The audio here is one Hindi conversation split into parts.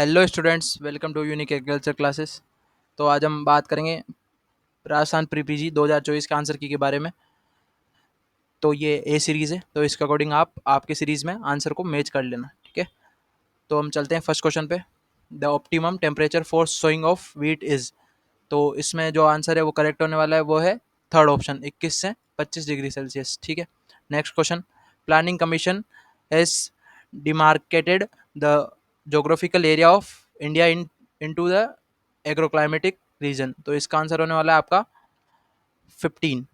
Hello students, welcome to unique agriculture classes. तो आज हम बात करेंगे राजस्थान प्री पीजी 2024 के आंसर की के बारे में। तो ये ए सीरीज़ है, तो इसके अकॉर्डिंग आप आपके सीरीज़ में आंसर को मैच कर लेना, ठीक है। तो हम चलते हैं फर्स्ट क्वेश्चन पे। The optimum temperature for sowing of wheat is. तो इसमें जो आंसर है वो करेक्ट होने वाला है वो है थर्ड ऑप्शन, 21 से 25 डिग्री सेल्सियस, ठीक है। Next question. Planning commission has demarcated the geographical area of India into the agroclimatic region. तो इसका आंसर होने वाला है आपका 15,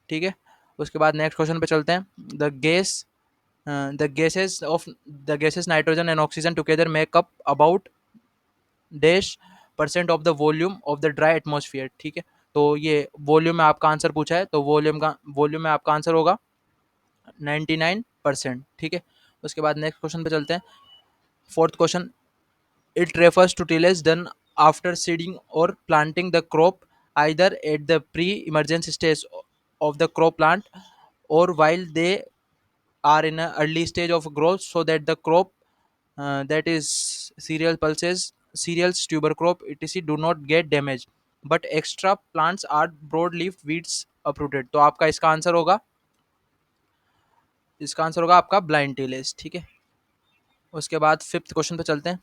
ठीक है। उसके बाद नेक्स्ट क्वेश्चन पे चलते हैं। The gases of the gases nitrogen and oxygen together make up about dash percent of the volume of the dry atmosphere, ठीक है। तो ये वॉल्यूम में आपका आंसर पूछा है, तो वॉल्यूम में आपका आंसर होगा 99%, ठीक है। उसके बाद नेक्स्ट क्वेश्चन पे चलते हैं। Fourth question. It refers to tillage done after seeding और planting the crop either at the pre emergence stage of the crop plant और while they are in an early stage of growth, so that the crop that is cereal pulses, cereals, tuber crop, etc. do not get damaged, but extra plants are broadleaf weeds uprooted। तो आपका इसका आंसर होगा आपका ब्लाइंड टिलेज, ठीक है। उसके बाद फिफ्थ क्वेश्चन पे चलते हैं।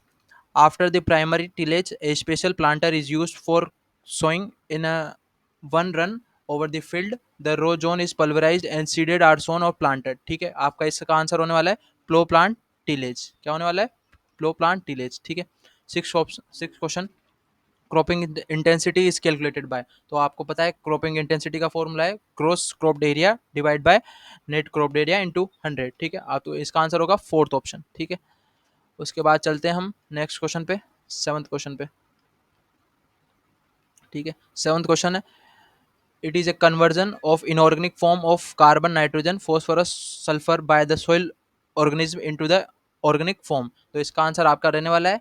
After the primary tillage a special planter is used for sowing in a one run over the field, the row zone is pulverised and seeded are sown और प्लांटेड, ठीक है। आपका इसका आंसर होने वाला है प्लो प्लांट टिलेज। क्या होने वाला है? प्लो प्लांट टिलेज, ठीक है। Six question. Cropping intensity is calculated by. तो आपको पता है क्रॉपिंग इंटेंसिटी का फॉर्मूला है gross cropped area divide by net cropped area into 100, ठीक है। आप तो इसका आंसर होगा फोर्थ ऑप्शन, ठीक है। उसके बाद चलते हैं हम नेक्स्ट क्वेश्चन पे, सेवंथ क्वेश्चन पे, ठीक है। सेवंथ क्वेश्चन है। It is A conversion of inorganic form of carbon, nitrogen, phosphorus, sulphur by the soil organism into the organic form. तो इसका आंसर आपका रहने वाला है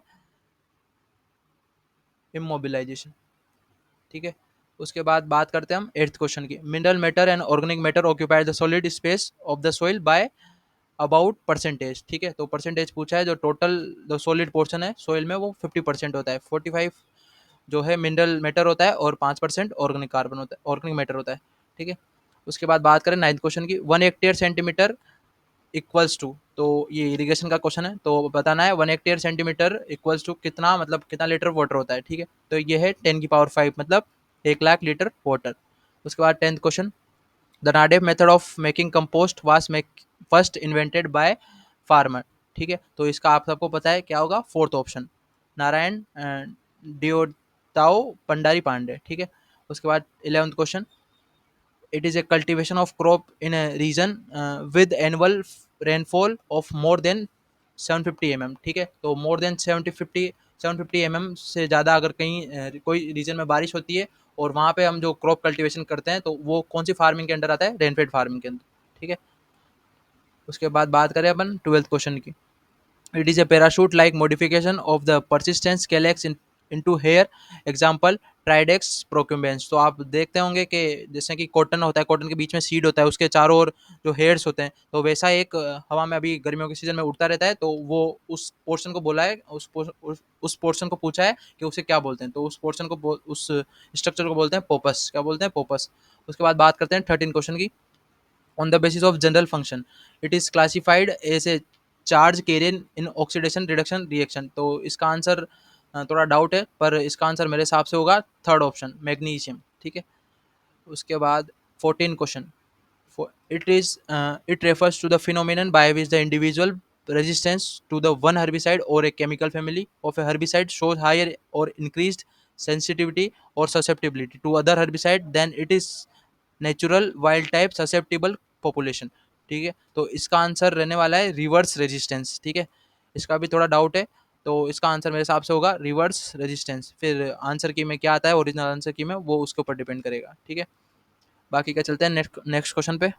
इमोबिलाइजेशन, ठीक है। उसके बाद बात करते हैं हम एट्थ क्वेश्चन की। Mineral matter and organic matter occupy the solid space of the soil by about percentage, ठीक है। तो परसेंटेज पूछा है, जो टोटल जो सॉलिड पोर्शन है सोइल में वो 50% होता है। 45 जो है मिनरल मैटर होता है और 5% ऑर्गेनिक कार्बन होता है, ऑर्गेनिक मैटर होता है, ठीक है। उसके बाद बात करें नाइन्थ क्वेश्चन की। 1 हेक्टेयर सेंटीमीटर इक्वल्स टू। तो ये इरिगेशन का क्वेश्चन है, तो बताना है 1 हेक्टेयर सेंटीमीटर इक्वल्स टू कितना, मतलब कितना लीटर वाटर होता है, ठीक है। तो ये है 10 की पावर 5, मतलब 1 लाख लीटर वाटर। उसके बाद tenth question. The NADEP method of making compost was make first invented by farmer, ठीक है। तो इसका आप सबको पता है क्या होगा, फोर्थ ऑप्शन, नारायण डियोताओ पंडारी पांडे, ठीक है। उसके बाद 11th question. It is A cultivation of crop in a region with annual rainfall of more than 750 mm, ठीक है। तो मोर देन 750 mm से ज़्यादा अगर कहीं कोई रीजन में बारिश होती है और वहाँ पे हम जो क्रॉप कल्टीवेशन करते हैं, तो वो कौन सी फार्मिंग के अंडर आता है? रेनफेड फार्मिंग के अंदर, ठीक है। उसके बाद बात करें अपन ट्वेल्थ क्वेश्चन की। It is a parachute like modification of the persistence calyx into hair, example Tridax procumbens. तो आप देखते होंगे कि जैसे कि कॉटन होता है, कॉटन के बीच में सीड होता है, उसके चारों ओर जो हेयर्स होते हैं, तो वैसा एक हवा में अभी गर्मियों के सीजन में उड़ता रहता है। तो वो उस पोर्शन को बोला है, उस पोर्शन को पूछा है कि उसे क्या बोलते हैं। तो उस पोर्शन को उस स्ट्रक्चर को बोलते हैं पोपस। क्या बोलते हैं? पोपस। उसके बाद बात करते हैं 13 क्वेश्चन की। on the basis of general function, it is classified as a charge carrier in oxidation reduction reaction। तो इसका आंसर थोड़ा डाउट है, पर इसका आंसर मेरे हिसाब से होगा थर्ड ऑप्शन, मैग्नीशियम, ठीक है। उसके बाद 14 question. It refers to the phenomenon by which the individual resistance to the one herbicide or a chemical family of a herbicide shows higher or increased sensitivity or susceptibility to other herbicide than it is natural wild type susceptible population, ठीक है। तो इसका आंसर रहने वाला है रिवर्स रेजिस्टेंस, ठीक है। इसका भी थोड़ा डाउट है, तो इसका आंसर मेरे हिसाब से होगा रिवर्स रेजिस्टेंस। फिर आंसर की में क्या आता है, ओरिजिनल आंसर की में, वो उसके ऊपर डिपेंड करेगा, ठीक है। बाकी क्या, चलते हैं नेक्स्ट नेक्स्ट क्वेश्चन पे।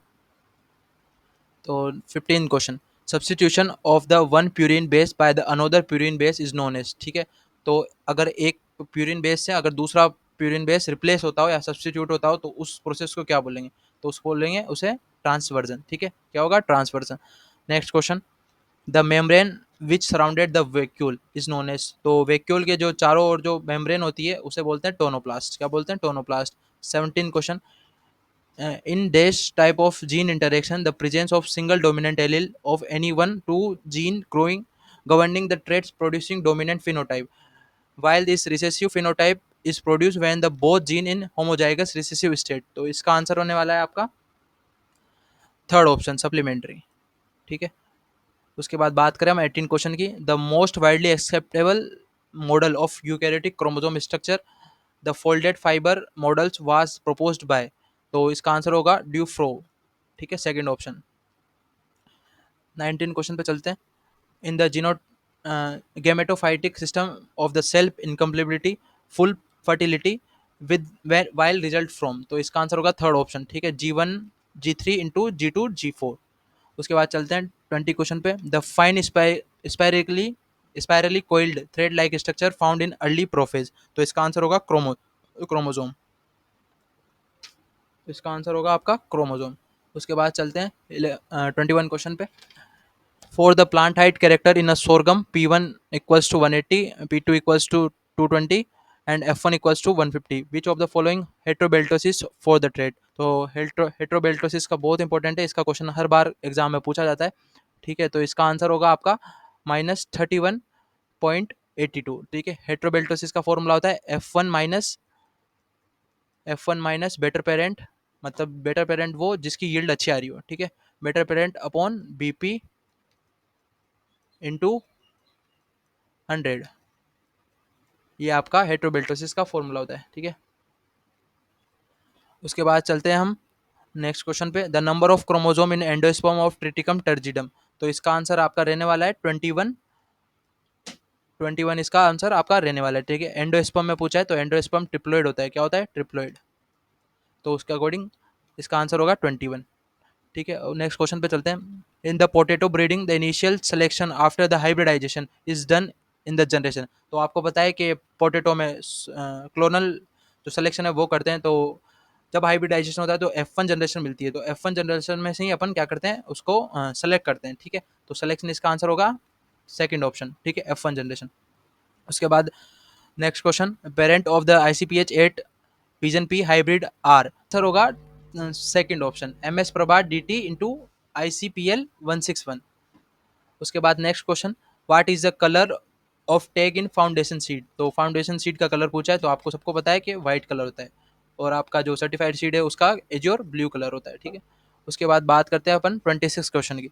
तो 15 question. Substitution of the one purine base by the another purine base is known as, ठीक है। तो अगर एक प्यूरिन बेस से अगर दूसरा प्यूरिन बेस रिप्लेस होता हो या सब्सटीट्यूट होता हो, तो उस प्रोसेस को क्या बोलेंगे? तो उसको बोलेंगे उसे ट्रांसवर्जन, ठीक है। क्या होगा? Transversion. Next question. The membrane which surrounded the vacuole is known as, तो वैक्यूल के जो चारों ओर जो मेम्ब्रेन होती है उसे बोलते हैं टोनोप्लास्ट। क्या बोलते हैं? Tonoplast. 17 question, in this type of gene interaction, the presence of single dominant allele of any one two gene growing governing the traits producing dominant phenotype, while this recessive phenotype is produced when the both gene in homozygous recessive state। तो इसका आंसर होने वाला है आपका थर्ड ऑप्शन, सप्लीमेंट्री। ठीक है, उसके बाद बात करें हम 18 क्वेश्चन की, the most widely acceptable model of eukaryotic chromosome structure the folded fibre models was proposed by, तो इसका आंसर होगा ड्यूफ्रो। ठीक है, सेकंड ऑप्शन। 19 क्वेश्चन पे चलते हैं, in the geno gametophytic system of the self incompatibility full fertility with while result from, तो इसका आंसर होगा थर्ड ऑप्शन। ठीक है, G1 G3 into G2 G4। उसके बाद चलते हैं 20 क्वेश्चन पे, the fine spirally spirally coiled thread like structure found in early prophase, तो इसका आंसर होगा क्रोमोजोम। इसका आंसर होगा आपका क्रोमोजोम। उसके बाद चलते हैं 21 क्वेश्चन पे, for the plant height character in a sorghum, P1 equals to 180, P2 equals to 220 and F1 equals to 150, which of the following heterobeltosis for the trait, तो हेट्रोबेल्टोसिस का बहुत इंपॉर्टेंट है, इसका क्वेश्चन हर बार एग्जाम में पूछा जाता है। ठीक है, तो इसका आंसर होगा आपका -31.82। ठीक है, हेट्रोबेल्टोसिस का फॉर्मूला होता है F1 माइनस बेटर पेरेंट, मतलब बेटर पेरेंट वो जिसकी यील्ड अच्छी आ रही हो। ठीक है, better parent upon BP into 100, ये आपका हेट्रोबेल्टोसिस का फॉर्मूला होता है। ठीक है, उसके बाद चलते हैं हम नेक्स्ट क्वेश्चन पे, the number of chromosome in endosperm of Triticum turgidum, तो इसका आंसर आपका रहने वाला है 21। 21 इसका आंसर आपका रहने वाला है। ठीक है, एंडोस्पर्म में पूछा है तो एंडोस्पर्म ट्रिप्लोइड होता है। क्या होता है? ट्रिप्लोइड। तो उसके अकॉर्डिंग इसका आंसर होगा 21। ठीक है, नेक्स्ट क्वेश्चन पे चलते हैं, in the potato breeding the initial selection after the hybridisation is done in the generation, तो आपको पता है कि पोटैटो में क्लोनल जो सिलेक्शन है वो करते हैं, तो जब हाइब्रिडाइजेशन होता है तो F1 जनरेशन मिलती है, तो F1 जनरेशन में से ही अपन क्या करते हैं, उसको सेलेक्ट करते हैं। ठीक है, तो सिलेक्शन इसका आंसर होगा सेकंड ऑप्शन। ठीक है, F1 जनरेशन। उसके बाद next question, parent of the ICPH8 pigeon pea hybrid are, answer होगा second option MS Prabha DT into ICPL161। उसके बाद next question, what is the colour of tag in foundation seed, तो फाउंडेशन सीड का कलर पूछा है, तो आपको सबको पता है कि व्हाइट कलर होता है, और आपका जो सर्टिफाइड सीड है उसका एज्योर ब्लू कलर होता है। ठीक है, उसके बाद बात करते हैं अपन 26 क्वेश्चन की,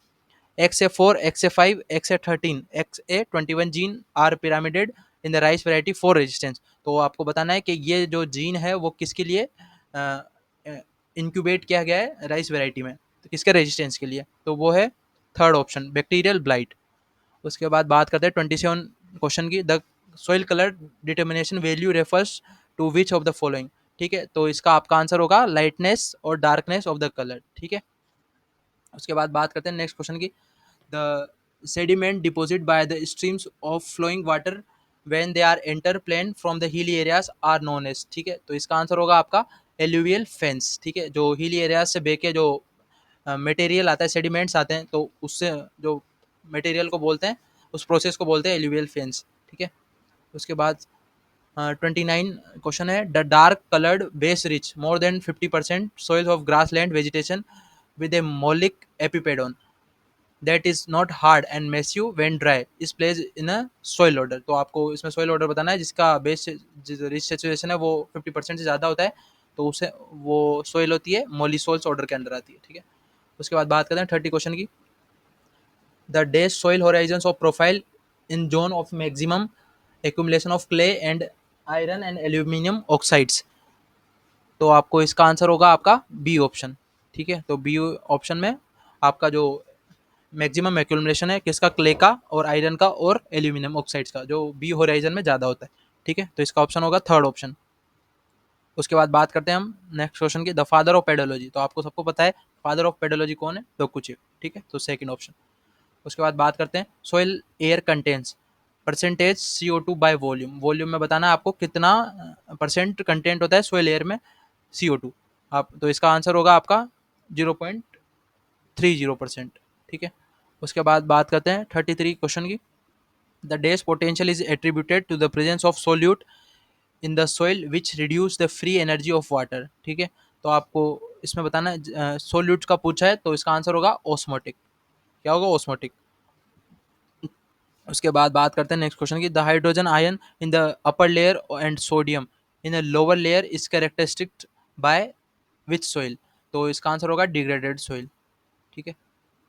XA4 XA5 XA13 XA21 gene are pyramided in the rice variety for resistance, तो आपको बताना है कि ये जो जीन है वो किसके लिए इंक्यूबेट किया गया है राइस वैरायटी में, तो किसके रेजिस्टेंस के लिए, तो वो है थर्ड ऑप्शन, बैक्टीरियल ब्लाइट। उसके बाद बात करते हैं 27 क्वेश्चन की, the soil colour determination value refers to which of the following. ठीक है, तो इसका आपका आंसर होगा लाइटनेस और डार्कनेस ऑफ द कलर। ठीक है, उसके बाद बात करते हैं नेक्स्ट क्वेश्चन की, the sediment deposit by the streams of flowing water when they are enter plane from the hilly areas are known as। ठीक है, तो इसका आंसर होगा आपका एल्यूवियल फेंस। ठीक है, जो हिली एरियाज से बह के जो मटेरियल आता है, सेडिमेंट्स आते हैं, तो उससे जो मटेरियल को बोलते हैं, उस प्रोसेस को बोलते हैं एल्यूवियल फेंस। ठीक है, उसके बाद 29 क्वेश्चन है, the dark coloured base rich more than 50% soils of grass land vegetation with a mollic epipedon that is not hard and massive when dry is place in a soil order, तो आपको इसमें सॉइल ऑर्डर बताना है जिसका बेस रिच सिचुएशन है वो 50% से ज़्यादा होता है, तो उसे वो सॉइल होती है मोलिसोल्स ऑर्डर के अंडर आती है। ठीक है, उसके बाद बात करते हैं 30 क्वेश्चन की, the days soil horizon of profile in zone of maximum accumulation of clay and iron and aluminium oxides, तो आपको इसका आंसर होगा आपका बी ऑप्शन। ठीक है, तो बी ऑप्शन में आपका जो मैक्सिमम एक्यूमुलेशन है किसका, क्ले का और आयरन का और एल्यूमिनियम ऑक्साइड्स का, जो बी होराइजन में ज़्यादा होता है। ठीक है, तो इसका ऑप्शन होगा थर्ड ऑप्शन। उसके बाद बात करते हैं हम नेक्स्ट क्वेश्चन की, द फादर ऑफ पेडोलॉजी, तो आपको सबको पता है फादर ऑफ पेडोलॉजी कौन है, डोकुचिव। ठीक है, तो सेकंड ऑप्शन। उसके बाद बात करते हैं soil air contents percentage CO2 by volume, volume में बताना है आपको कितना परसेंट कंटेंट होता है सोइल एयर में CO2, आप तो इसका आंसर होगा आपका 0.30%। ठीक है, उसके बाद बात करते हैं 33 क्वेश्चन की, the dash potential is attributed to the presence of solute in the soil which reduce the free energy of water. ठीक है, तो आपको इसमें बताना है, सोल्यूट का पूछा है तो इसका आंसर होगा ऑस्मोटिक। क्या होगा? ऑस्मोटिक। उसके बाद बात करते हैं नेक्स्ट क्वेश्चन की। The hydrogen ion in the upper layer and sodium in the lower layer is characteristic by which soil? तो इसका आंसर होगा डिग्रेडेड सोइल। ठीक है,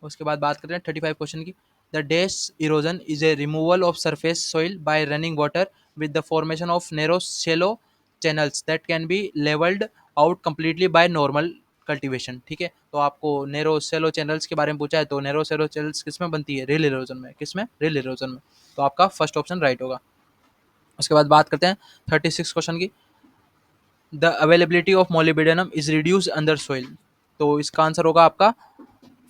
उसके बाद बात करते हैं 35 क्वेश्चन की। The dash erosion is a removal of surface soil by running water with the formation of narrow shallow channels that can be levelled out completely by normal cultivation. ठीक है, तो आपको नैरो शेलो चैनल्स के बारे में पूछा है, तो नैरो शेलो चैनल्स किस में बनती है? रिल इरोजन में। किस में? रिल इरोजन में। तो आपका फर्स्ट ऑप्शन राइट होगा। उसके बाद बात करते हैं 36 क्वेश्चन की। The availability of molybdenum is reduce under soil. तो इसका आंसर होगा आपका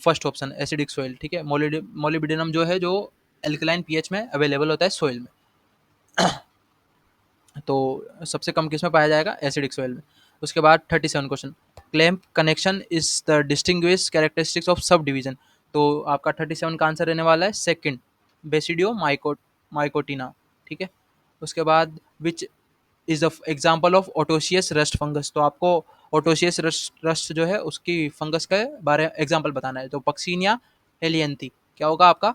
फर्स्ट ऑप्शन एसिडिक सोइल। ठीक है, मोलिब्डेनम जो है जो एल्कलाइन पीएच में अवेलेबल होता है सोइल में, तो सबसे कम किस में पाया जाएगा? एसिडिक सोइल में। उसके बाद 37 question. Clamp connection is the distinguish characteristics of sub division. तो आपका 37 का आंसर रहने वाला है सेकंड, बेसिडियो माइकोटिना। ठीक है, उसके बाद which is the example of autoecious rust fungus. तो आपको ओटोशियस रस्ट जो है उसकी फंगस के बारे में एग्जाम्पल बताना है, तो पक्सीनिया हेलियंथी। क्या होगा आपका?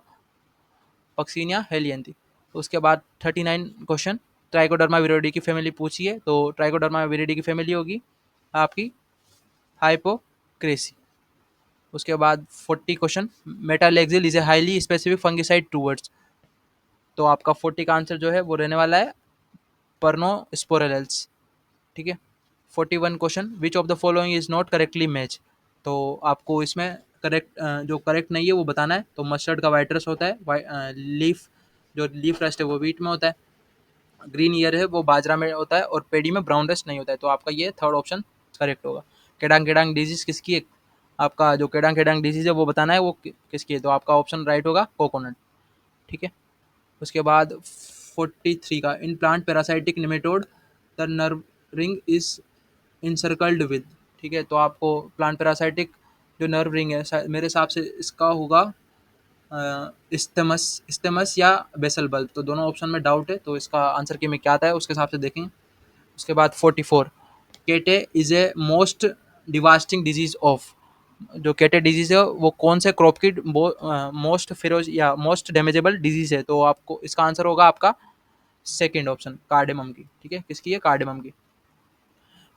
पक्सीनिया हेलियंथी। उसके बाद 39 क्वेश्चन। ट्राइकोडर्मा विरिडी की फैमिली पूछी है, तो ट्राइकोडर्मा विरिडी की फैमिली होगी आपकी हाइपोक्रेसी। उसके बाद 40 question. Metalaxyl is a highly specific fungicide towards. तो आपका 40 का आंसर जो है वो रहने वाला है पर्नोस्पोरेल्स। ठीक है, 41 question. Which of the following is not correctly match. तो आपको इसमें करेक्ट जो करेक्ट नहीं है वो बताना है। तो मस्टर्ड का वाइट रस होता है, लीफ जो लीफ रस्ट है वो वीट में होता है, ग्रीन ईयर है वो बाजरा में होता है, और पेडी में ब्राउन रस्ट नहीं होता है। तो आपका ये थर्ड ऑप्शन करेक्ट होगा। केडांग केडांग डिजीज किसकी है? आपका जो केडांग केडांग डिजीज है वो बताना है वो किसकी है, तो आपका ऑप्शन राइट होगा कोकोनट। ठीक है, उसके बाद 43 का। In plant parasitic nematode the nerve ring is encircled with. ठीक है, तो आपको प्लांट पैरासाइटिक जो नर्व रिंग है मेरे हिसाब से इसका होगा इस्तेमस इस्तेमस या बेसल बल्ब। तो दोनों ऑप्शन में डाउट है, तो इसका आंसर की में क्या आता है उसके हिसाब से देखेंगे। उसके बाद 44। Katte is a most devastating disease of. जो केटे डिजीज है वो कौन से क्रॉप की मोस्ट फिरोज या मोस्ट डैमेजेबल डिजीज है? तो आपको इसका आंसर होगा आपका सेकेंड ऑप्शन कार्डेमम की। ठीक है, किसकी है? कार्डेमम की।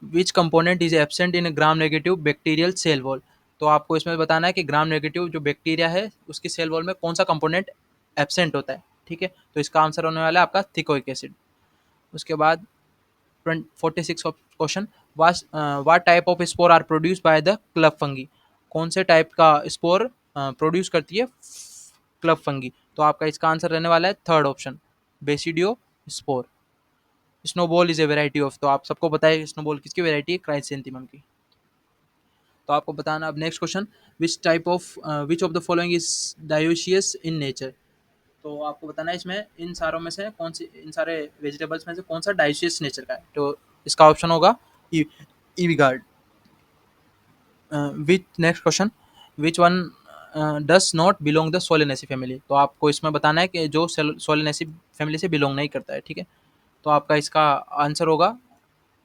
Which component is absent in gram negative bacterial cell wall. तो आपको इसमें बताना है कि ग्राम नेगेटिव जो बैक्टीरिया है उसकी सेल वॉल में कौन सा कंपोनेंट एब्सेंट होता है। ठीक है, तो इसका आंसर होने वाला है आपका थिकोइक एसिड। उसके बाद 46 question. What type of spore are produce by the club fungi. कौन से टाइप का स्पोर प्रोड्यूस करती है क्लब फंगी? तो आपका इसका आंसर रहने वाला है third option basidio spore. Snowball is a variety of. तो आप सबको पता है स्नोबॉल किसकी वेराइटी है? क्राइसेंथेमम की। तो आपको बताना अब next question. Which of the following is dioecious in nature. तो आपको बताना है इसमें इन सारों में से कौन सी, इन सारे वेजिटेबल्स में से कौन सा डायोशियस नेचर का है? तो इसका ऑप्शन होगा ivy gourd. Which next question. Which one does not belong the Solanaceae family. तो आपको इसमें बताना है कि जो सोलेनेसी फैमिली से बिलोंग नहीं करता है। ठीक है, तो आपका इसका आंसर होगा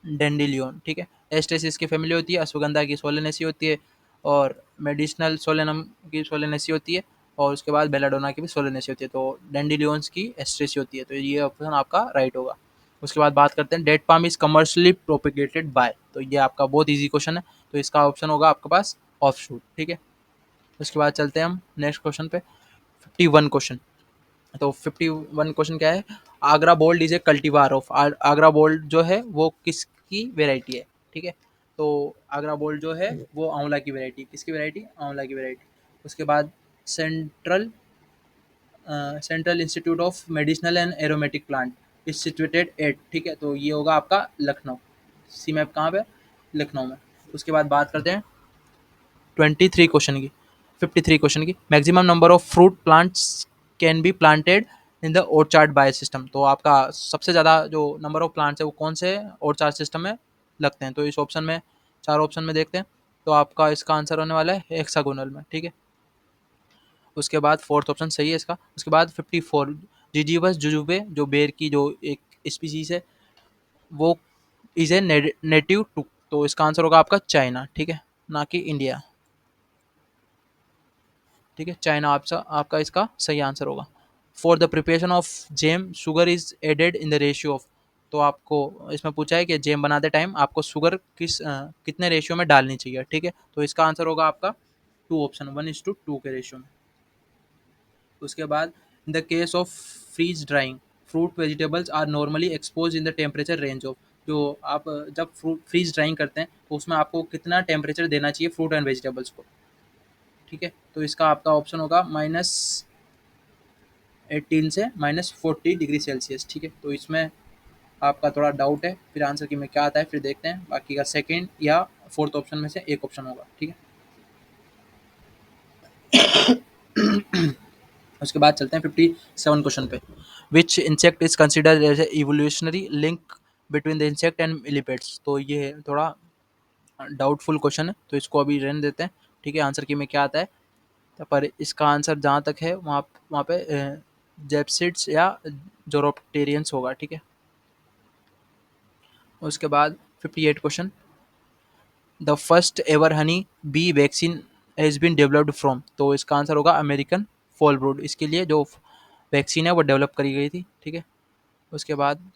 डेंडिलियन। ठीक है, एस्टेसिस की फैमिली होती है, अश्वगंधा की सोलेनेसी होती है, और मेडिसिनल सोलेनम की सोलेनेसी होती है, और उसके बाद बेलाडोना की भी सोलेनेसी होती है। तो डेंडिलियंस की एस्ट्रेसी होती है, तो ये ऑप्शन आपका राइट होगा। उसके बाद बात करते हैं date palm is commercially propagated by. तो ये आपका बहुत ईजी क्वेश्चन है, तो इसका ऑप्शन होगा आपके पास ऑफ शूट। ठीक है, उसके बाद चलते हैं हम नेक्स्ट क्वेश्चन पे। 51 क्वेश्चन। तो 51 क्वेश्चन क्या है? Agra bold is a cultivar of. Agra bold जो है वो किसकी वेराइटी है? ठीक है, तो आगरा बोल्ड जो है वो आंवला की वेराइटी। किसकी वेराइटी? आंवला की वेराइटी। उसके बाद central central institute of medicinal and aromatic plant is situated at. ठीक है, तो ये होगा आपका लखनऊ। सी मैप कहाँ पे? लखनऊ में। उसके बाद बात करते हैं 23 क्वेश्चन की। 53 क्वेश्चन की। Maximum number of fruit plants can be planted in the orchard by system. तो आपका सबसे ज़्यादा जो नंबर ऑफ प्लांट्स है वो कौन से ऑर्चार्ड सिस्टम में लगते हैं? तो इस ऑप्शन में, चार ऑप्शन में देखते हैं, तो आपका इसका आंसर होने वाला है हेक्सागोनल में। ठीक है, उसके बाद फोर्थ ऑप्शन सही है इसका। उसके बाद 54। जिजीवस जुजुबे जो बेर की जो एक स्पीसीज है, वो इज ए नेटिव टू, तो इसका आंसर होगा आपका चाइना, ठीक है, ना कि इंडिया। ठीक है, चाइना आपका आपका इसका सही आंसर होगा। For the preparation of jam sugar is added in the ratio of, तो आपको इसमें पूछा है कि जेम बनाते टाइम आपको शुगर कितने रेशियो में डालनी चाहिए, ठीक है, तो इसका आंसर होगा आपका टू, ऑप्शन 1:2 के रेशियो में। उसके बाद in the case of freeze drying fruit vegetables are normally expose in the temperature range of, जो आप जब फ्रूट फ्रीज ड्राइंग करते हैं तो उसमें आपको कितना टेम्परेचर देना चाहिए फ्रूट एंड वेजिटेबल्स को, ठीक है, तो इसका आपका ऑप्शन होगा -18 से -40 डिग्री सेल्सियस, ठीक है, तो इसमें आपका थोड़ा डाउट है, फिर आंसर की में क्या आता है फिर देखते हैं, बाकी का सेकंड या फोर्थ ऑप्शन में से एक ऑप्शन होगा, ठीक है। उसके बाद चलते हैं 57 क्वेश्चन पे। Which insect is considered as evolutionary link between the insect and millipedes, तो ये थोड़ा डाउटफुल क्वेश्चन है, तो इसको अभी रहने देते हैं, ठीक है, आंसर की में क्या आता है, तो पर इसका आंसर जहाँ तक है वहाँ वहाँ पे जेपसिड्स या जोरोप्टेरियंस होगा, ठीक है। उसके बाद 58 question, the first ever honey bee vaccine has been developed from, तो इसका आंसर होगा अमेरिकन फॉल ब्रूड, इसके लिए जो वैक्सीन है वो डेवलप करी गई थी, ठीक है। उसके बाद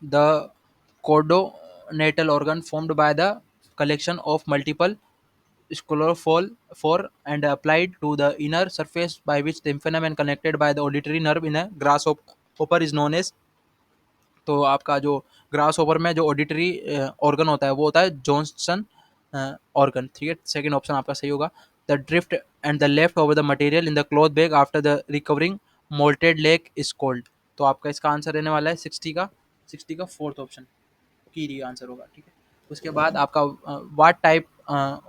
द कोडोनेटल organ formed by the collection of multiple sclerofold for and applied to the inner surface by which the infenum and connected by the auditory nerve in a grasshopper is known as, तो आपका जो ग्रास ओवर में जो ऑडिटरी ऑर्गन होता है वो होता है जॉनसन ऑर्गन, ठीक है, सेकंड ऑप्शन आपका सही होगा। The drift and the left over the material in the cloth bag after the recovering molted leg is cold, तो आपका इसका आंसर रहने वाला है 60 का फोर्थ ऑप्शन की आंसर होगा, ठीक है। उसके बाद आपका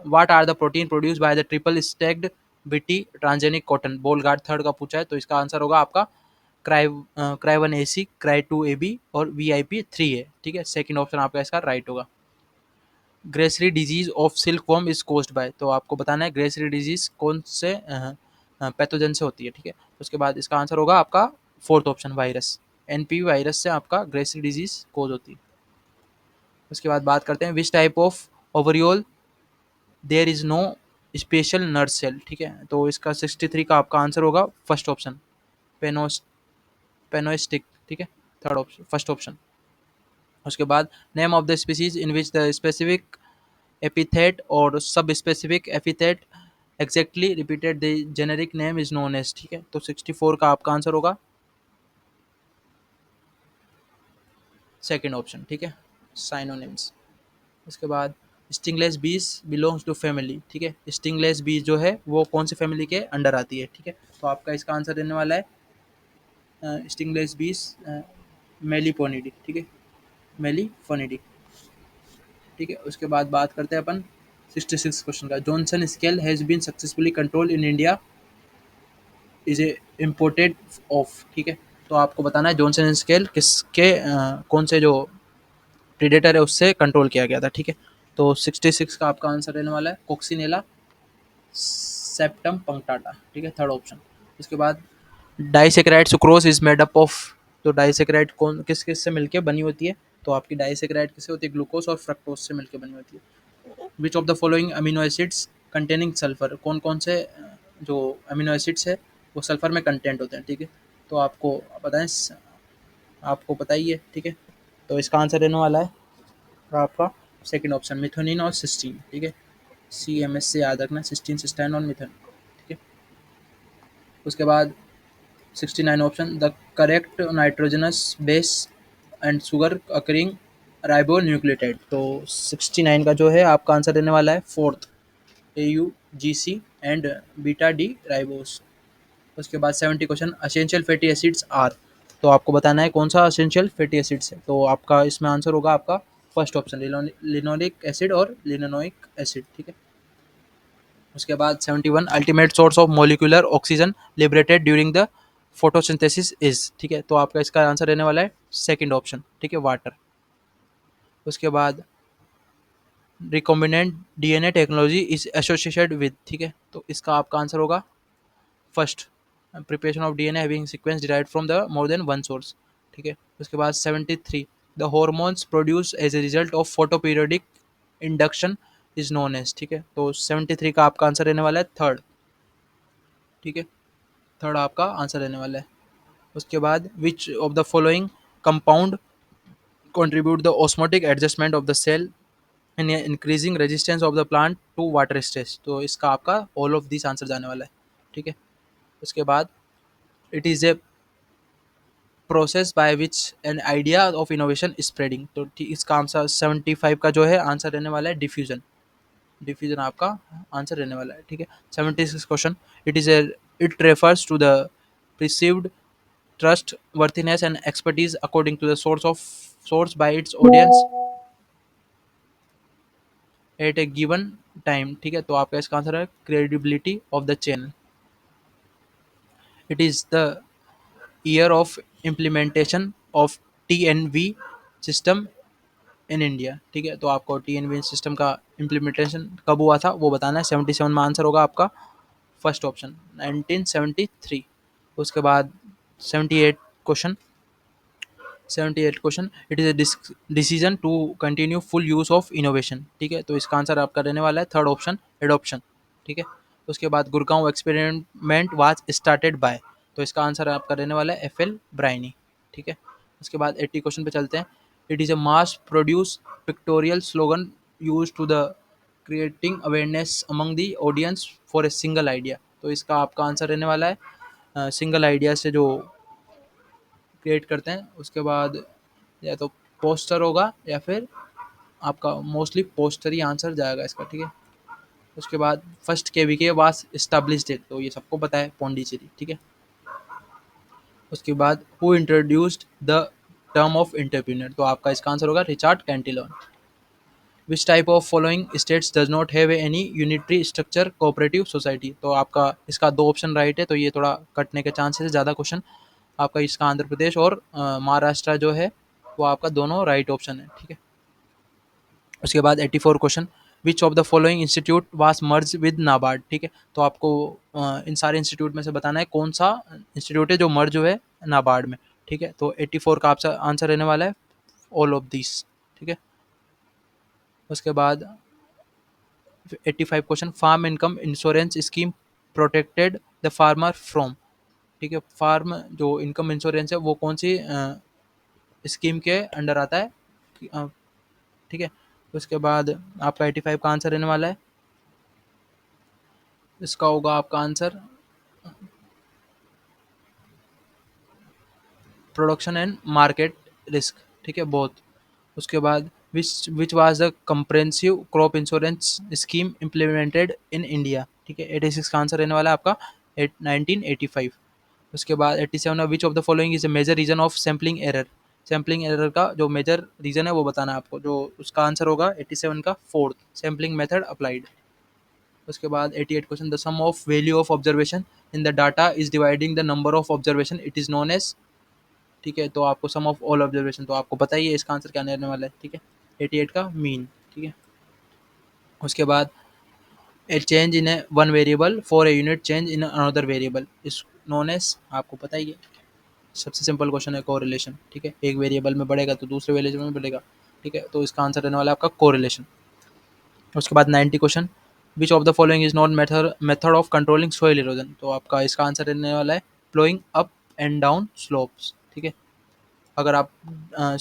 what are the protein produce by the triple stacked BT transgenic cotton Bollgard, third का पूछा है, तो इसका आंसर होगा आपका क्राई 1 AC, क्राई 2 AB और VIP 3 है, ठीक है, सेकंड ऑप्शन आपका इसका राइट होगा। Grasserie disease of silkworm is caused by, तो आपको बताना है ग्रेसरी डिजीज कौन से पैथोजन से होती है, ठीक है। उसके बाद इसका आंसर होगा आपका fourth option virus, NP virus से आपका ग्रेसरी डिजीज कोज होती है। उसके बाद बात करते हैं which type of ovariole there is no special nerve cell, ठीक है, तो इसका 63 का आपका आंसर होगा फर्स्ट ऑप्शन पेनोस पेनोस्टिक, ठीक है, थर्ड ऑप्शन फर्स्ट ऑप्शन। उसके बाद name of the species in which the specific epithet और subspecific epithet exactly repeated the generic name is known as, ठीक है, तो 64 का आपका आंसर होगा सेकेंड ऑप्शन, ठीक है, साइनोनिम्स। उसके बाद स्टिंगलेस बीज बिलोंग्स टू फैमिली, ठीक है, स्टिंगलेस बीज जो है वो कौन सी फैमिली के अंडर आती है, ठीक है, तो आपका इसका आंसर रहने वाला है स्टिंगलेस बीज मेलीपोनिडी, ठीक है, मेलीफोनिडी, ठीक है। उसके बाद बात करते हैं अपन 66 क्वेश्चन का, Johnson scale has been successfully control in India is a imported of, ठीक है, तो आपको बताना है जॉनसन स्केल किसके कौन से जो प्रीडेटर है उससे कंट्रोल किया गया था, ठीक है, तो 66 का आपका आंसर रहने वाला है कोक्सिनेला सेप्टम पंक्टाटा, ठीक है, थर्ड ऑप्शन। उसके बाद disaccharide sucrose is made up of, तो डाइसेकेराइड कौन किस किस से मिलकर बनी होती है, तो आपकी डाइसेकेराइड किससे होती है, ग्लूकोज और फ्रक्टोज से मिलकर बनी होती है। Which of the following amino acids containing sulphur, कौन कौन से जो अमीनो एसिड्स है वो सल्फर में कंटेंट होते हैं, ठीक है, तो आपको बताएं, आपको पता ही है, ठीक है, तो इसका आंसर रहने वाला है आपका सेकंड ऑप्शन मिथोनिन और सिस्टीन, ठीक है, CMS से याद रखना, सिस्टीन सिस्टाइन और मिथोनिन, ठीक है। उसके बाद 69 option the correct nitrogenous base and sugar occurring ribo nucleotide, तो 69 का जो है आपका आंसर देने वाला है fourth AUGC and beta D ribose. उसके बाद 70 question essential fatty acids are, तो आपको बताना है कौन सा असेंशियल फैटी एसिड्स है, तो आपका इसमें आंसर होगा आपका फर्स्ट ऑप्शन लिनोलिक एसिड और लिनोनोइक एसिड, ठीक है। उसके बाद 71 ultimate source of molecular oxygen liberated during the photosynthesis is, ठीक है, तो आपका इसका आंसर रहने वाला है सेकंड ऑप्शन, ठीक है, वाटर। उसके बाद recombinant DNA technology is associated with, ठीक है, तो इसका आपका आंसर होगा first preparation of DNA having sequence derived from the more than one source, ठीक है। उसके बाद 73, the hormones produce as a result of photoperiodic induction is known as, ठीक है। तो 73 का आपका आंसर रहने वाला है थर्ड, ठीक है। थर्ड आपका आंसर रहने वाला है। उसके बाद विच of the following compound contribute the osmotic adjustment of the cell and increasing resistance of the plant to water stress, तो इसका आपका all of these आंसर जाने वाला है, ठीक है। उसके बाद it is a process by which an idea of innovation is spreading, तो इसका आंसर 75 का जो है आंसर रहने वाला है डिफ्यूजन। डिफ्यूजन आपका आंसर रहने वाला है, ठीक है। 76 question, it is a it refers to the perceived trustworthiness and expertise according to the source by its audience at a given time, ठीक है। तो आपका इसका आंसर है credibility of the channel. It is the year of implementation of TNV system in India, ठीक है। तो आपको टीएनवी सिस्टम का इम्प्लीमेंटेशन कब हुआ था वो बताना है। 77 में आंसर होगा आपका फर्स्ट ऑप्शन 1973। उसके बाद 78 question, 78 question, it is a decision to continue full use of innovation, ठीक है। तो इसका आंसर आपका रहने वाला है थर्ड ऑप्शन एडॉप्शन, ठीक है। उसके बाद Gurgaon experiment was started by, तो इसका आंसर आपका रहने वाला है एफ एल ब्राइनी, ठीक है। उसके बाद 80 क्वेश्चन पे चलते हैं। It is a mass produce pictorial slogan use to the creating awareness among the audience for a single idea, तो इसका आपका आंसर रहने वाला है सिंगल आइडिया से जो क्रिएट करते हैं। उसके बाद या तो पोस्टर होगा या फिर आपका मोस्टली पोस्टर ही आंसर जाएगा इसका, ठीक है। उसके बाद फर्स्ट केवीके वाज एस्टैब्लिश्ड, तो ये सबको पता है पौंडीचेरी, ठीक है। उसके बाद who introduced the term of entrepreneur, तो आपका इसका आंसर होगा Richard Cantillon. Which type of following states does not have any unitary structure cooperative society, तो आपका इसका दो ऑप्शन राइट है, तो ये थोड़ा कटने के चांसेस है ज़्यादा क्वेश्चन। आपका इसका आंध्र प्रदेश और महाराष्ट्र जो है वो आपका दोनों राइट ऑप्शन है, ठीक है। उसके बाद 84 question, which of the following institute was merge with NABARD, ठीक है। तो आपको इन सारे इंस्टीट्यूट में से बताना है कौन सा इंस्टीट्यूट है जो मर्ज हुए नाबार्ड में, ठीक है। तो 84 का आपका आंसर रहने वाला है ऑल ऑफ दिस, ठीक है। उसके बाद 85 question, farm income insurance scheme protected the farmer from, ठीक है। फार्म जो इनकम इंश्योरेंस है वो कौन सी स्कीम के अंडर आता है, अ, ठीक है। उसके बाद आपका 85 का आंसर रहने वाला है, इसका होगा आपका answer production and market risk, ठीक है, बहुत। उसके बाद which was the comprehensive crop insurance scheme implemented in India, ठीक है। 86 का आंसर रहने वाला है आपका 1985। उसके बाद 87 है, which of the following is a major reason of sampling error, sampling error का जो मेजर रीजन है वो बताना है आपको, जो उसका आंसर होगा 87 का फोर्थ सैम्पलिंग मेथड अप्लाइड। उसके बाद 88 question, the sum of value of observation in the data is dividing the number of observation it is known as, ठीक है। तो आपको सम ऑफ ऑल ऑब्जर्वेशन, तो आपको पता ही है इसका आंसर क्या रहने वाला है, ठीक है। 88 का मीन, ठीक है। उसके बाद a change in a one variable for a unit change in another variable is known as, आपको पता ही है, सबसे सिंपल क्वेश्चन है कोरिलेशन, ठीक है। एक वेरिएबल में बढ़ेगा तो दूसरे वेरिएबल में बढ़ेगा, ठीक है। तो इसका आंसर रहने वाला है आपका कोरिलेशन। उसके बाद 90 question, which of the following is not method method of controlling soil erosion, तो आपका इसका आंसर रहने वाला है flowing up and down slopes, ठीक है। अगर आप अ,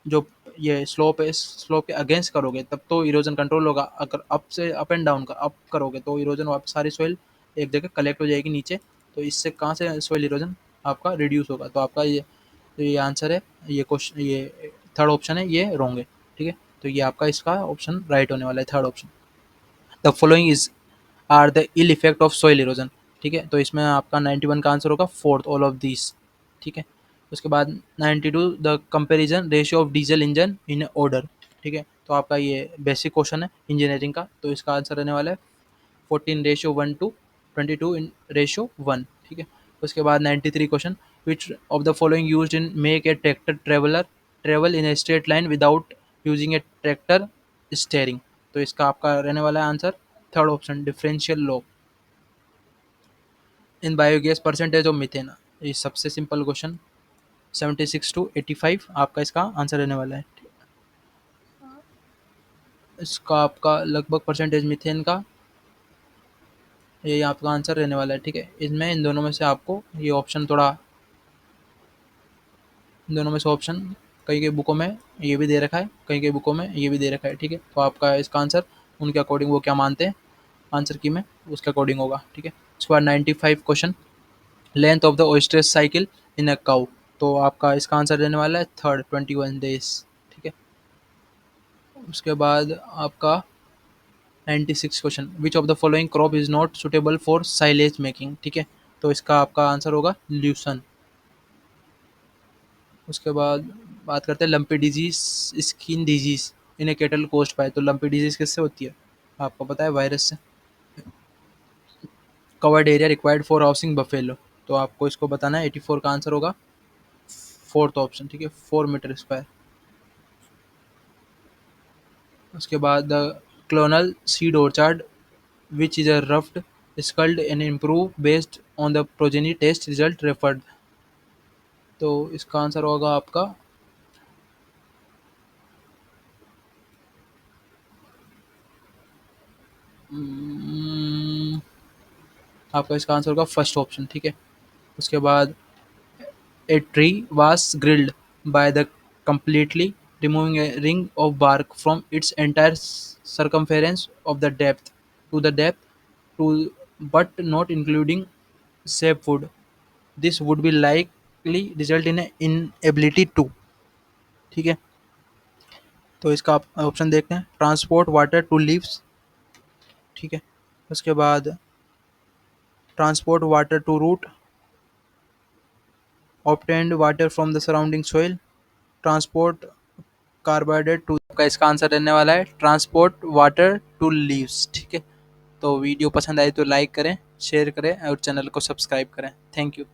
जो ये स्लोप है इस स्लोप के अगेंस्ट करोगे तब तो इरोजन कंट्रोल होगा, अगर अप से अप एंड डाउन का अप करोगे तो इरोजन वापस सारी सोइल एक जगह कलेक्ट हो जाएगी नीचे, तो इससे कहाँ से सोइल इरोजन आपका रिड्यूस होगा, तो आपका ये आंसर है, ये क्वेश्चन ये थर्ड ऑप्शन है ये रॉन्ग है, ठीक है। तो ये आपका इसका ऑप्शन राइट होने वाला है third option. The following is are the ill effect of soil erosion, ठीक है। तो इसमें आपका 91 का आंसर होगा फोर्थ ऑल ऑफ दिस, ठीक है। उसके बाद 92, the comparison ratio of diesel engine in order, ठीक है। तो आपका ये बेसिक क्वेश्चन है इंजीनियरिंग का, तो इसका आंसर रहने वाला है 14:1 to 22 इन रेशियो 1, ठीक है। उसके बाद 93 question, which of the following used in make a tractor travel in a straight line without using A tractor steering, तो इसका आपका रहने वाला है answer third option differential lock. In biogas percentage of methane. ये सबसे सिंपल क्वेश्चन, 76 to 85 आपका इसका आंसर रहने वाला है। इसका आपका लगभग परसेंटेज मीथेन का ये आपका आंसर रहने वाला है। ठीक है, इसमें इन दोनों में से आपको ये ऑप्शन थोड़ा, इन दोनों में से ऑप्शन कई कई बुकों में ये भी दे रखा है, कई कई बुकों में ये भी दे रखा है। ठीक है, तो आपका इसका आंसर उनके अकॉर्डिंग वो क्या मानते हैं आंसर की में उसके अकॉर्डिंग होगा। ठीक है, उसके बाद 95 question, length of the oyster cycle in a cow. तो आपका इसका आंसर रहने वाला है थर्ड, 21 days। ठीक है, उसके बाद आपका 96 question, which of the following crop is not suitable for silage making. ठीक है, तो इसका आपका आंसर होगा ल्यूसन। उसके बाद बात करते हैं lumpy disease, skin disease in a cattle caused by. तो लंपी डिजीज किससे होती है, आपको पता है, वायरस से। Covered area required for housing buffalo. तो आपको इसको बताना है, 84 का आंसर होगा फोर्थ ऑप्शन। ठीक है, 4 मीटर स्क्वायर। उसके बाद the clonal seed orchard which is a rogued culled and improve based on the progeny test result referred. तो इसका आंसर होगा आपका हम्म, आपका इसका आंसर होगा फर्स्ट ऑप्शन। ठीक है, उसके बाद a tree was grilled by the completely removing a ring of bark from its entire circumference of the depth to the depth to but not including sapwood. This would be likely result in a inability to। ठीक है, तो इसका आप ऑप्शन देखते हैं, ट्रांसपोर्ट वाटर टू लीव्स। ठीक है, उसके बाद transport water to root, obtained water from the surrounding soil, transport carbohydrate to. का इसका आंसर रहने वाला है ट्रांसपोर्ट वाटर टू लीव्स। ठीक है, तो वीडियो पसंद आई तो लाइक करें, शेयर करें और चैनल को सब्सक्राइब करें। Thank you.